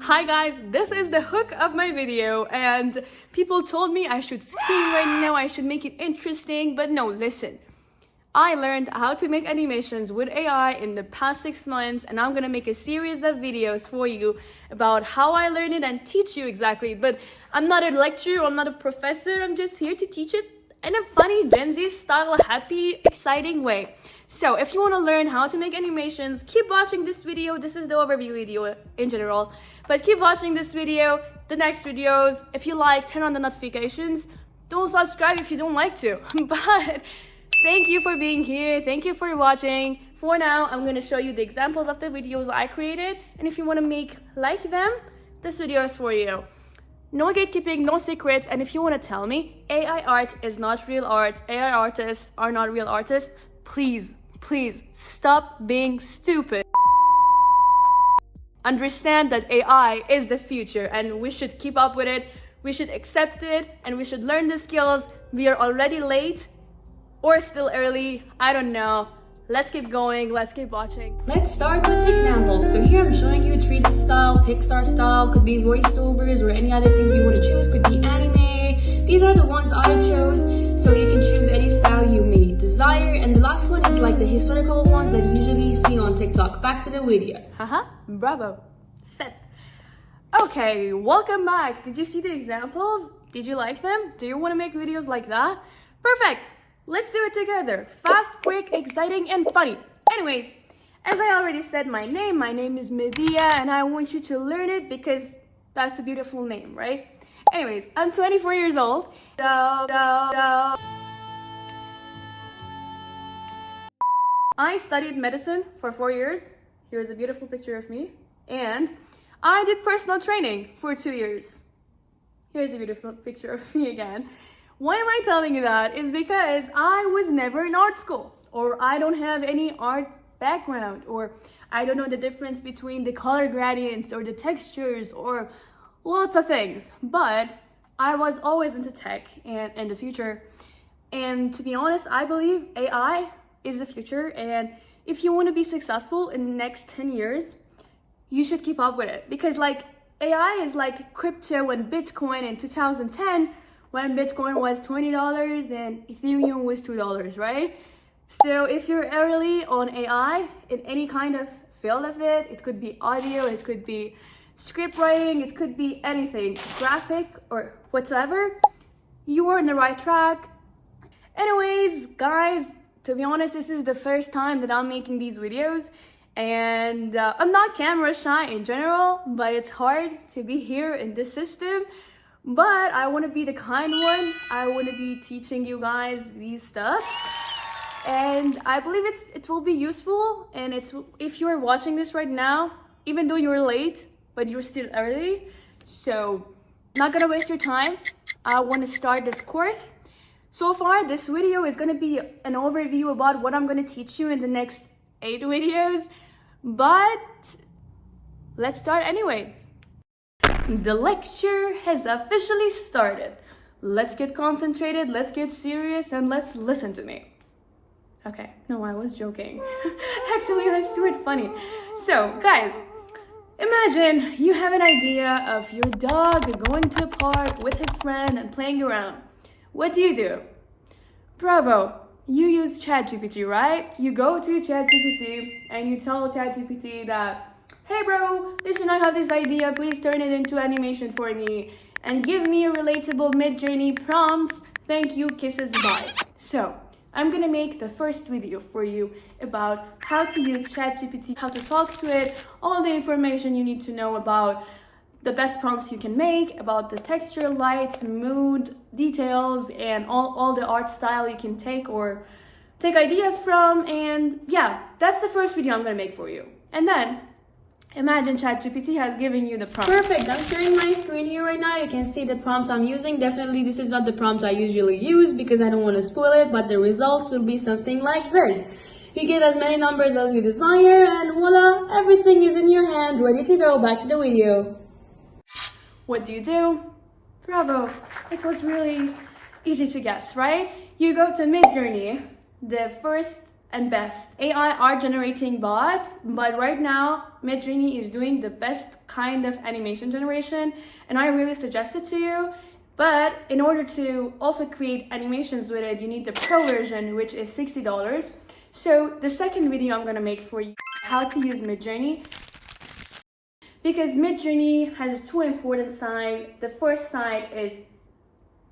Hi guys, this is the hook of my video, and people told me I should scream right now, I should make it interesting, but no, listen. I learned how to make animations with AI in the past 6 months, and I'm gonna make a series of videos for you about how I learned it and teach you exactly. But I'm not a lecturer, I'm not a professor, I'm just here to teach it in a funny Gen Z style, happy, exciting way. So if you want to learn how to make animations, keep watching this video. This is the overview video in general, but keep watching this video, the next videos. If you like, turn on the notifications. Don't subscribe if you don't like to. But thank you for being here. Thank you for watching. For now, I'm going to show you the examples of the videos I created. And if you want to make like them, this video is for you. No gatekeeping, no secrets. And if you want to tell me AI art is not real art, AI artists are not real artists, please stop being stupid. Understand that AI is the future and we should keep up with it. We should accept it and we should learn the skills. We are already late or still early, I don't know. Let's keep going, let's keep watching. Let's start with examples. So here I'm showing you 3D style, Pixar style, could be voiceovers or any other things you want to choose, could be anime. These are the ones I chose, so you can choose any style you may desire. And the last one is like the historical ones that you usually see on TikTok. Back to the video. Haha, bravo. Set. Okay, welcome back. Did you see the examples? Did you like them? Do you want to make videos like that? Perfect. Let's do it together. Fast, quick, exciting, and funny. Anyways, as I already said my name is Medea, and I want you to learn it because that's a beautiful name, right? Anyways, I'm 24 years old. I studied medicine for 4 years. Here's a beautiful picture of me. And I did personal training for 2 years. Here's a beautiful picture of me again. Why am I telling you that? Is because I was never in art school, or I don't have any art background, or I don't know the difference between the color gradients or the textures or lots of things. But I was always into tech and in the future. And to be honest, I believe AI is the future. And if you want to be successful in the next 10 years, you should keep up with it. Because like AI is like crypto and Bitcoin in 2010, when Bitcoin was $20 and Ethereum was $2, right? So if you're early on AI in any kind of field of it, it could be audio, it could be script writing, it could be anything, graphic or whatsoever, you are on the right track. Anyways, guys, to be honest, this is the first time that I'm making these videos, and I'm not camera shy in general, but it's hard to be here in this system. But I want to be the kind one. I want to be teaching you guys these stuff, and I believe it will be useful. And if you're watching this right now, even though you're late, but you're still early, so not gonna waste your time. I want to start this course. So far, this video is gonna be an overview about what I'm gonna teach you in the next 8 videos, but let's start anyways. The lecture has officially started. Let's get concentrated, let's get serious, and let's listen to me. Okay, no, I was joking. Actually, let's do it funny. So, guys, imagine you have an idea of your dog going to a park with his friend and playing around. What do? Bravo, you use ChatGPT, right? You go to ChatGPT and you tell ChatGPT that, hey bro, listen, I have this idea, please turn it into animation for me and give me a relatable Midjourney prompts, thank you, kisses, bye. So I'm gonna make the first video for you about how to use ChatGPT, how to talk to it, all the information you need to know about the best prompts you can make, about the texture, lights, mood, details, and all the art style you can take or take ideas from. And yeah, that's the first video I'm gonna make for you. And then imagine ChatGPT has given you the prompt. Perfect. I'm sharing my screen here right now. You can see the prompts I'm using. Definitely this is not the prompt I usually use because I don't want to spoil it, but the results will be something like this. You get as many numbers as you desire, and voila, everything is in your hand, ready to go. Back to the video. What do? Bravo. It was really easy to guess, right? You go to Midjourney. The first and best AI art generating bot, but right now Midjourney is doing the best kind of animation generation, and I really suggest it to you. But in order to also create animations with it, you need the pro version, which is $60. So the second video I'm gonna make for you, how to use Midjourney, because Midjourney has two important sides. The first side is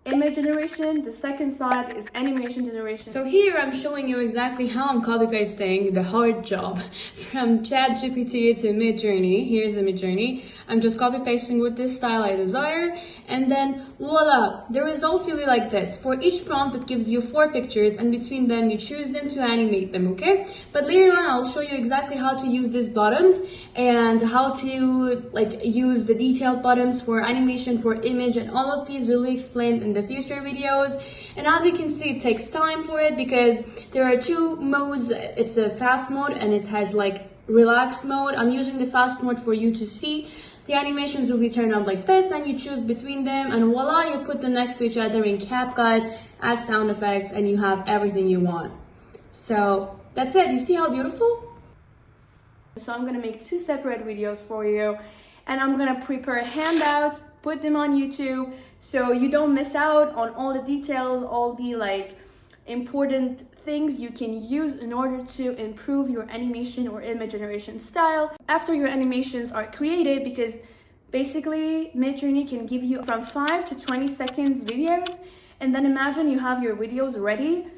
image generation, the second side is animation generation. So here I'm showing you exactly how I'm copy pasting the hard job from ChatGPT to Midjourney. Here's the Midjourney. I'm just copy pasting with this style I desire, and then voila, the results will be like this. For each prompt it gives you 4 pictures, and between them you choose them to animate them, okay? But later on I'll show you exactly how to use these bottoms and how to use the detailed bottoms for animation, for image, and all of these will be explained in the future videos. And as you can see, it takes time for it because there are 2 modes. It's a fast mode and it has relaxed mode. I'm using the fast mode for you to see. The animations will be turned out like this, and you choose between them, and voila, you put them next to each other in CapCut, add sound effects, and you have everything you want. So that's it. You see how beautiful? So I'm gonna make 2 separate videos for you, and I'm gonna prepare handouts, put them on YouTube, so you don't miss out on all the details, all the important things you can use in order to improve your animation or image generation style after your animations are created, because basically Midjourney can give you from 5 to 20 seconds videos, and then imagine you have your videos ready.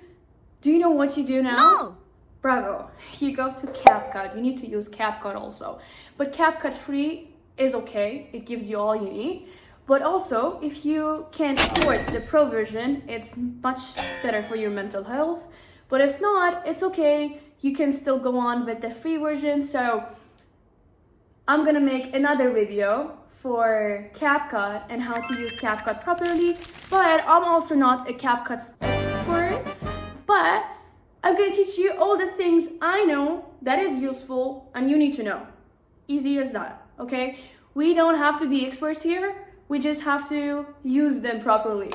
Do you know what you do now? No! Bravo, you go to CapCut. You need to use CapCut also, but CapCut free is okay, it gives you all you need. But also, if you can't afford the pro version, it's much better for your mental health. But if not, it's okay, you can still go on with the free version. So I'm gonna make another video for CapCut and how to use CapCut properly. But I'm also not a CapCut expert, but I'm gonna teach you all the things I know that is useful and you need to know. Easy as that, okay? We don't have to be experts here. We just have to use them properly.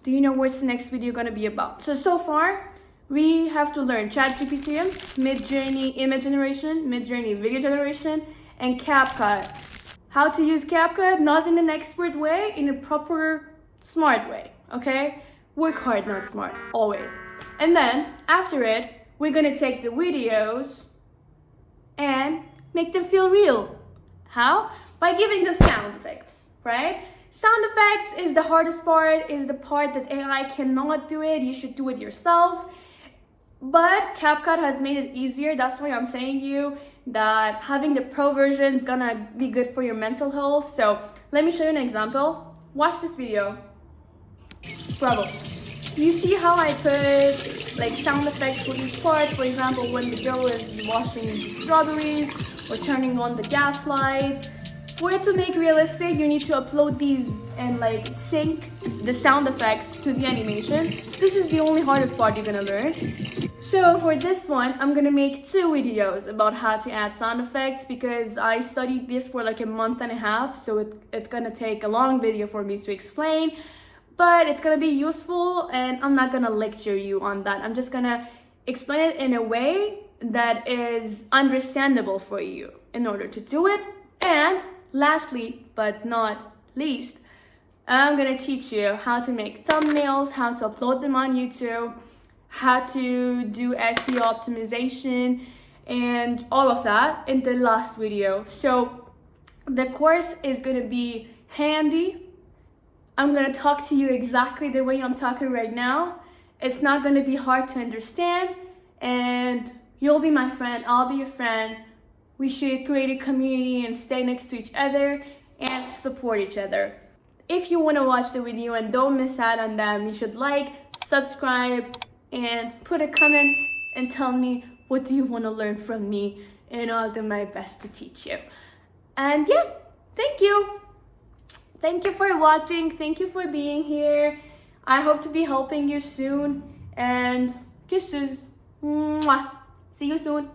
Do you know what's the next video gonna be about? So far, we have to learn ChatGPT, Midjourney image generation, Midjourney video generation, and CapCut. How to use CapCut, not in an expert way, in a proper, smart way, okay? Work hard, not smart, always. And then, after it, we're gonna take the videos and make them feel real. How? By giving them sound effects, right? Sound effects is the hardest part, is the part that AI cannot do it. You should do it yourself. But CapCut has made it easier. That's why I'm saying you that having the pro version is gonna be good for your mental health. So let me show you an example. Watch this video. Bravo. You see how I put sound effects for each part? For example, when the girl is washing strawberries or turning on the gas lights. For it to make realistic, you need to upload these and sync the sound effects to the animation. This is the only hardest part you're gonna learn. So for this one, I'm gonna make 2 videos about how to add sound effects, because I studied this for a month and a half, so it's gonna take a long video for me to explain, but it's gonna be useful, and I'm not gonna lecture you on that. I'm just gonna explain it in a way that is understandable for you in order to do it. And lastly, but not least, I'm gonna teach you how to make thumbnails, how to upload them on YouTube, how to do SEO optimization, and all of that in the last video. So the course is gonna be handy. I'm gonna talk to you exactly the way I'm talking right now. It's not gonna be hard to understand, and you'll be my friend, I'll be your friend. We should create a community and stay next to each other and support each other. If you want to watch the video and don't miss out on them, you should subscribe, and put a comment and tell me what do you want to learn from me, and I'll do my best to teach you. And yeah, thank you. Thank you for watching. Thank you for being here. I hope to be helping you soon, and kisses. Mwah. See you soon.